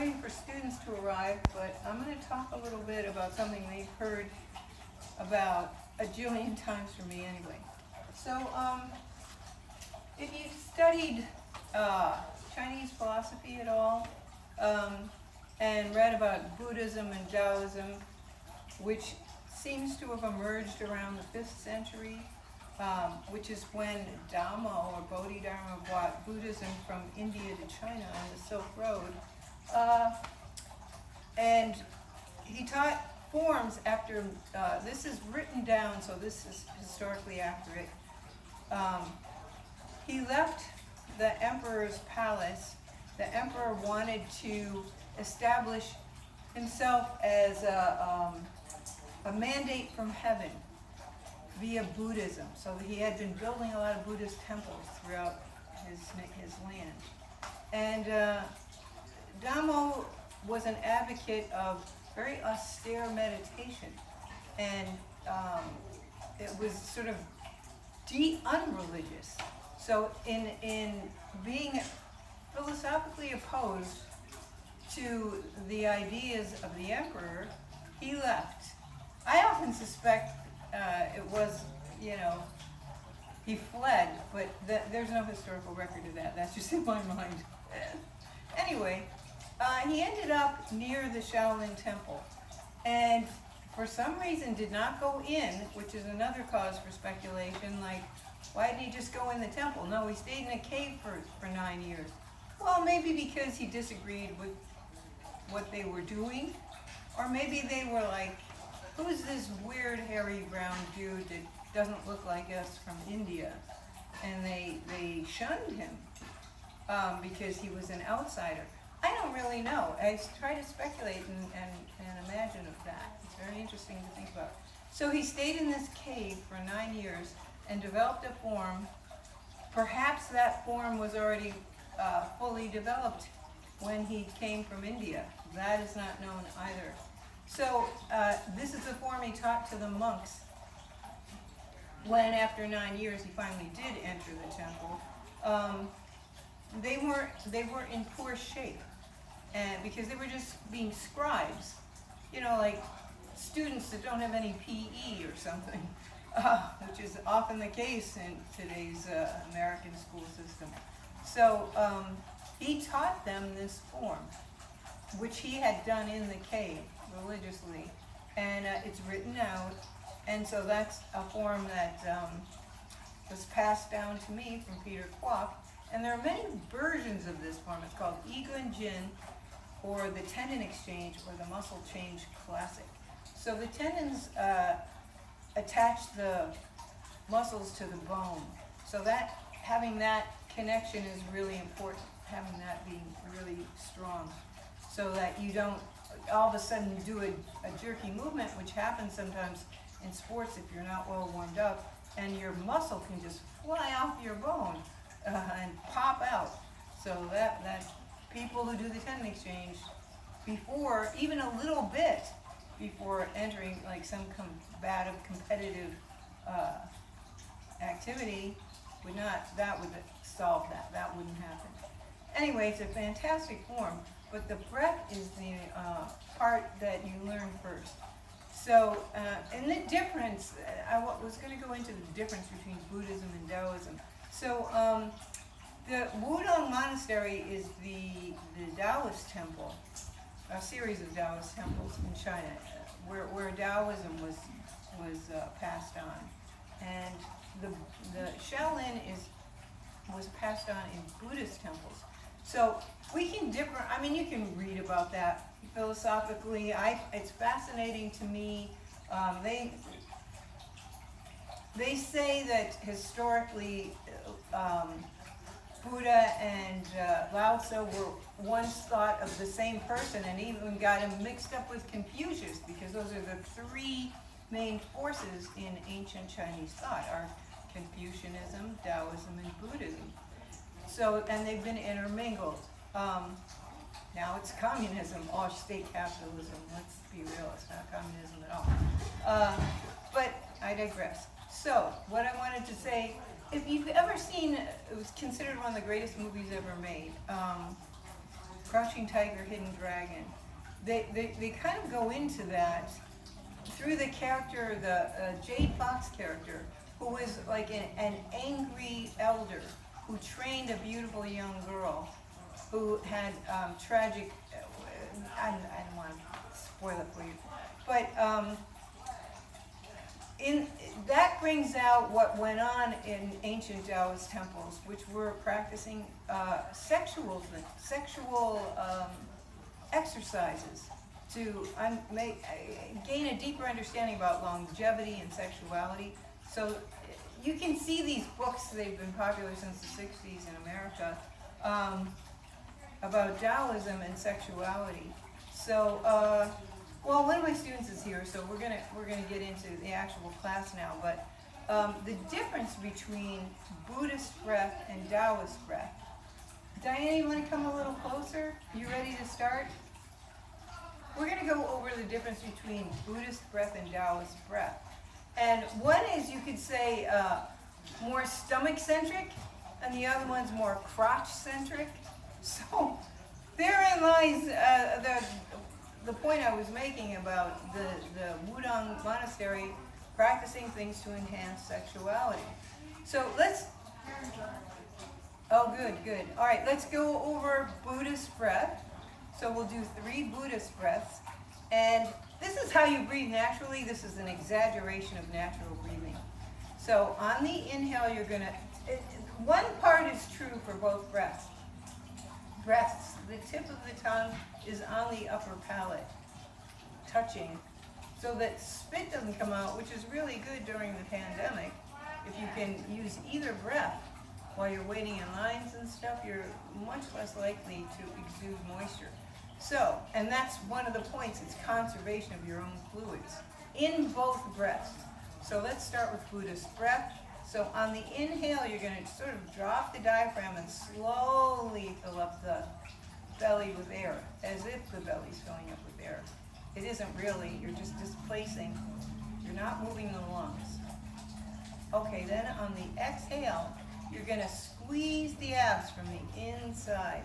waiting for students to arrive, but I'm going to talk a little bit about something they've heard about a jillion times from me anyway. So, if you've studied Chinese philosophy at all, and read about Buddhism and Taoism, which seems to have emerged around the 5th century, which is when Dhammo or Bodhidharma brought Buddhism from India to China on the Silk Road. And he taught forms after, this is written down, so this is historically accurate. He left the emperor's palace. The emperor wanted to establish himself as a mandate from heaven via Buddhism. So he had been building a lot of Buddhist temples throughout his land. And Dhammo was an advocate of very austere meditation. And it was sort of unreligious. So in being philosophically opposed to the ideas of the emperor, he left. I often suspect it was, he fled, but there's no historical record of that. That's just in my mind. Anyway, he ended up near the Shaolin temple, and for some reason did not go in, which is another cause for speculation, like, why didn't he just go in the temple? No, he stayed in a cave for 9 years. Well, maybe because he disagreed with what they were doing, or maybe they were like, who's this weird hairy brown dude that doesn't look like us from India? And they shunned him because he was an outsider. I don't really know. I try to speculate and imagine of that. It's very interesting to think about. So he stayed in this cave for 9 years and developed a form. Perhaps that form was already fully developed when he came from India. That is not known either. So this is the form he taught to the monks when, after 9 years, he finally did enter the temple. They were in poor shape, and because they were just being scribes, like students that don't have any PE or something, which is often the case in today's American school system. So he taught them this form, which he had done in the cave religiously, and it's written out, and so that's a form that was passed down to me from Peter Kwok, and there are many versions of this form. It's called Igun Jin, or the Tendon Exchange, or the Muscle Change Classic. So the tendons attach the muscles to the bone, so that having that connection is really important, having that being really strong, so that you don't all of a sudden do a jerky movement, which happens sometimes in sports if you're not well warmed up, and your muscle can just fly off your bone and pop out. So that people who do the tendon exchange before, even a little bit before entering like some combative, competitive activity, would solve that. That wouldn't happen. Anyway, it's a fantastic form, but the breath is the part that you learn first. So, and the difference, I was going to go into the difference between Buddhism and Taoism. So, the Wudang monastery is the Taoist temple, a series of Taoist temples in China, where Taoism was passed on, and the Shaolin was passed on in Buddhist temples. So we can differ. I mean, you can read about that philosophically. It's fascinating to me. They say that historically, Buddha and Lao Tzu were once thought of the same person, and even got him mixed up with Confucius, because those are the three main forces in ancient Chinese thought: are Confucianism, Taoism, and Buddhism. So, and they've been intermingled. Now it's communism, or state capitalism. Let's be real, it's not communism at all. But I digress. So, what I wanted to say, if you've ever seen, it was considered one of the greatest movies ever made, Crouching Tiger, Hidden Dragon. They kind of go into that through the character, the Jade Fox character, who was like an angry elder who trained a beautiful young girl who had tragic, I don't want to spoil it for you, but that brings out what went on in ancient Taoist temples, which were practicing sexual exercises to gain a deeper understanding about longevity and sexuality. So you can see these books, they've been popular since the 60s in America, about Taoism and sexuality. So, well, one of my students is here, so we're gonna get into the actual class now. But the difference between Buddhist breath and Taoist breath. Diana, you want to come a little closer? You ready to start? We're going to go over the difference between Buddhist breath and Taoist breath. And one is, you could say, more stomach-centric, and the other one's more crotch-centric. So therein lies the point I was making about the Wudang monastery practicing things to enhance sexuality. So let's... Oh, good. All right, let's go over Buddhist breath. So we'll do 3 Buddhist breaths. And this is how you breathe naturally. This is an exaggeration of natural breathing. So on the inhale, you're going to... One part is true for both breaths. The tip of the tongue is on the upper palate, touching, so that spit doesn't come out, which is really good during the pandemic. If you can use either breath while you're waiting in lines and stuff, you're much less likely to exude moisture. So, and that's one of the points, it's conservation of your own fluids in both breaths. So let's start with Buddhist breath. So on the inhale, you're going to sort of drop the diaphragm and slowly fill up the belly with air, as if the belly's filling up with air. It isn't really, you're just displacing, you're not moving the lungs. Okay, then on the exhale, you're going to squeeze the abs from the inside.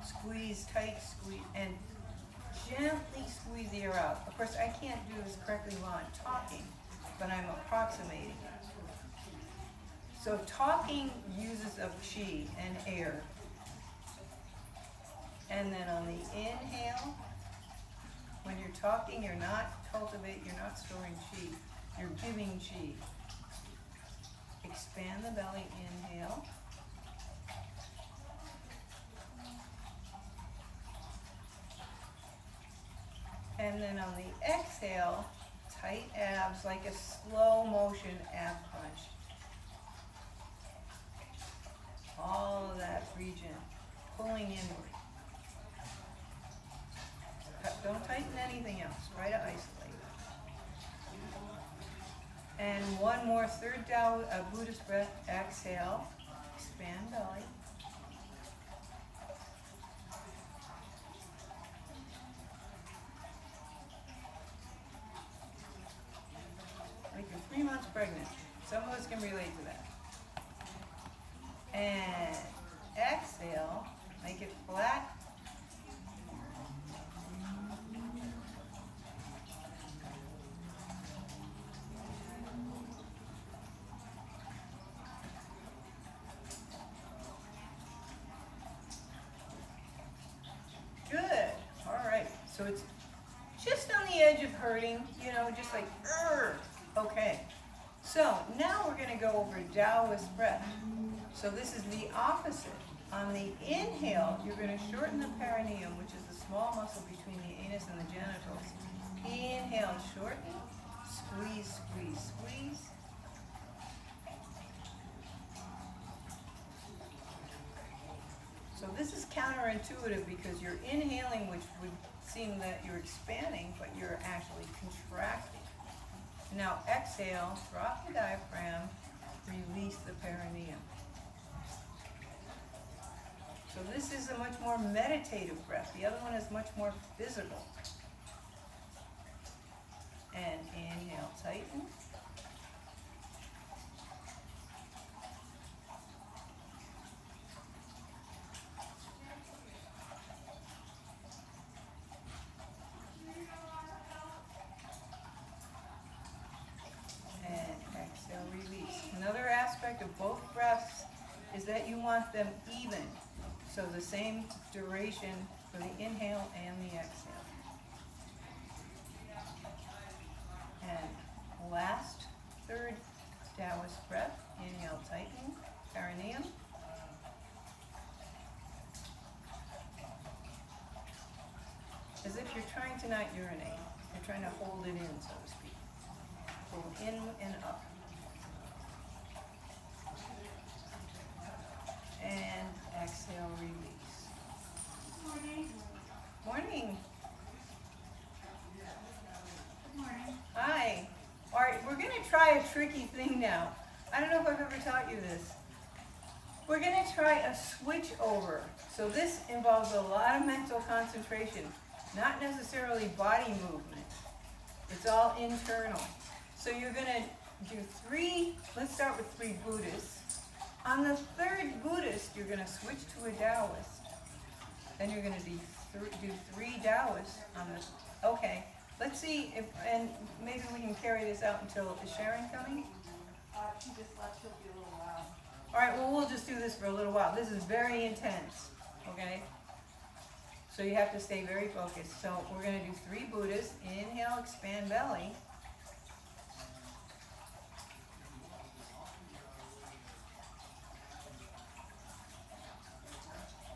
Squeeze, tight squeeze, and gently squeeze the air out. Of course, I can't do this correctly while I'm talking, but I'm approximating it. So talking uses of qi and air. And then on the inhale, when you're talking, you're not storing qi, you're giving qi. Expand the belly, inhale. And then on the exhale, tight abs like a slow motion ab crunch. All of that region pulling inward. Don't tighten anything else, try to isolate. And one more, third Buddhist breath, exhale, expand belly. Like you're 3 months pregnant. Some of us can relate to that. And exhale, make it flat. Good. All right. So it's just on the edge of hurting, just like, okay. So now we're going to go over Taoist breath. So this is the opposite. On the inhale, you're going to shorten the perineum, which is the small muscle between the anus and the genitals. Inhale, shorten, squeeze, squeeze, squeeze. So this is counterintuitive because you're inhaling, which would seem that you're expanding, but you're actually contracting. Now exhale, drop the diaphragm, release the perineum. So this is a much more meditative breath. The other one is much more physical. And inhale, tighten. is that you want them even. So the same duration for the inhale and the exhale. And last, third Taoist breath. Inhale, tighten, perineum. As if you're trying to not urinate. You're trying to hold it in, so to speak. Pull in and up. And exhale, release. Morning. Morning. Good morning. Hi. All right, we're going to try a tricky thing now. I don't know if I've ever taught you this. We're going to try a switch over. So this involves a lot of mental concentration, not necessarily body movement. It's all internal. So you're going to do three, let's start with three Buddhists. On the third Buddhist, you're going to switch to a Taoist. Then you're going to do three Taoists on this. Okay, let's see if, and maybe we can carry this out until, is Sharon coming? She just left, she'll be a little while. All right, well, we'll just do this for a little while. This is very intense, okay? So you have to stay very focused. So we're going to do three Buddhists. Inhale, expand belly.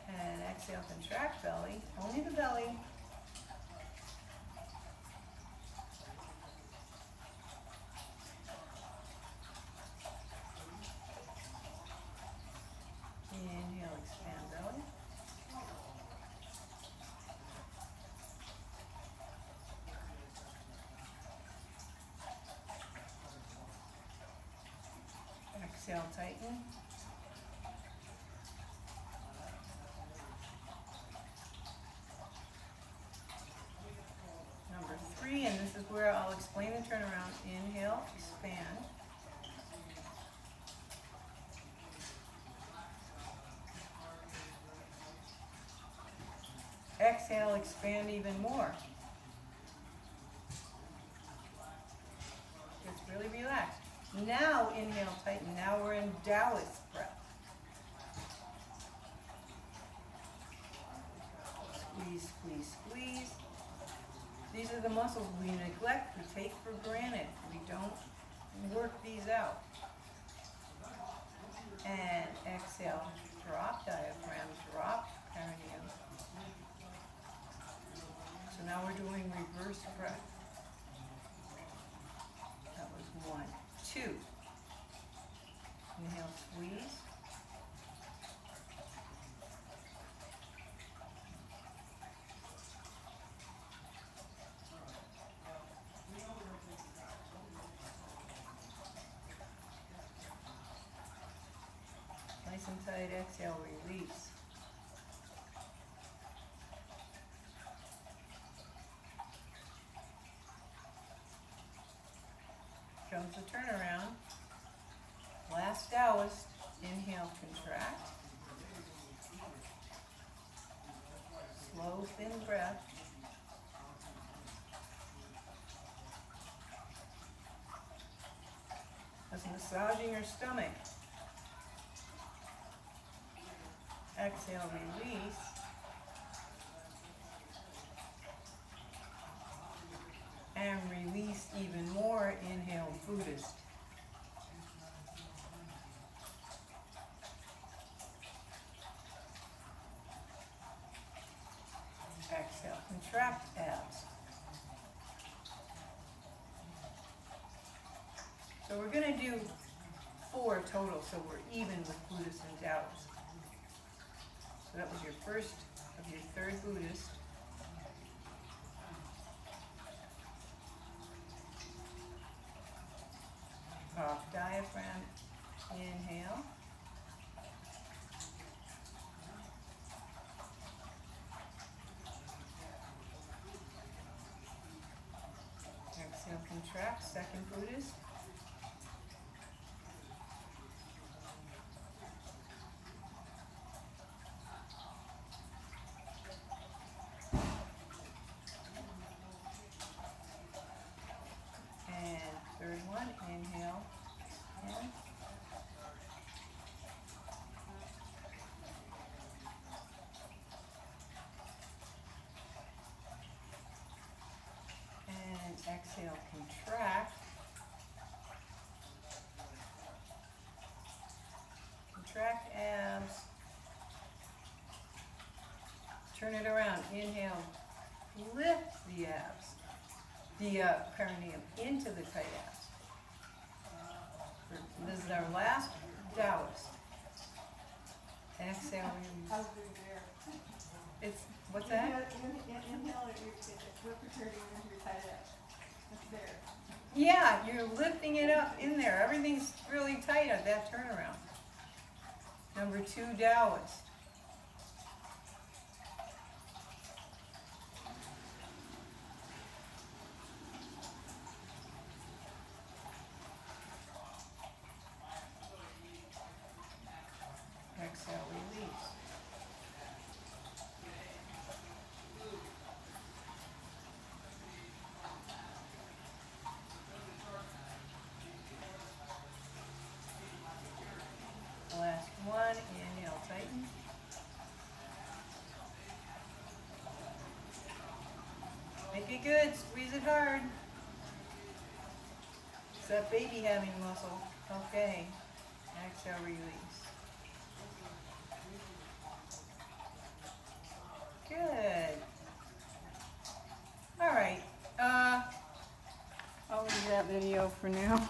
And exhale, contract belly. Only the belly. Inhale, expand belly. Exhale, tighten. Number three, and this is where I'll explain the turnaround. Inhale, expand. Exhale, expand even more. It's really relaxed. Now inhale, tighten. Now we're in Taoist breath. Squeeze, squeeze, squeeze. These are the muscles we neglect, we take for granted. We don't work these out. And exhale, drop diaphragm, drop perineum. So now we're doing reverse breath. That was 1. 2. Inhale, squeeze. Nice and tight, exhale, release. Comes the turnaround. Last Taoist. Inhale, contract. Slow, thin breath. Just massaging your stomach. Exhale, release. And release even more. Inhale, Buddhist. Exhale, contract abs. So we're going to do 4 total, so we're even with Buddhist and Taoist. So that was your first of your third Buddhist. Off diaphragm, inhale. Exhale, contract, second Buddhist. And third one, inhale. And Turn it around. Inhale. Lift the abs. The perineum into the tight abs. This is our last Taoist. Exhale. How's it there? It's, what's that? Inhale, you're returning into your tight abs. It's there. Yeah, you're lifting it up in there. Everything's really tight at that turnaround. Number 2 Taoist. Exhale, release. Last one, inhale, tighten. Make it good, squeeze it hard. It's that baby having muscle. Okay. Exhale, release. Good. All right. I'll leave that video for now.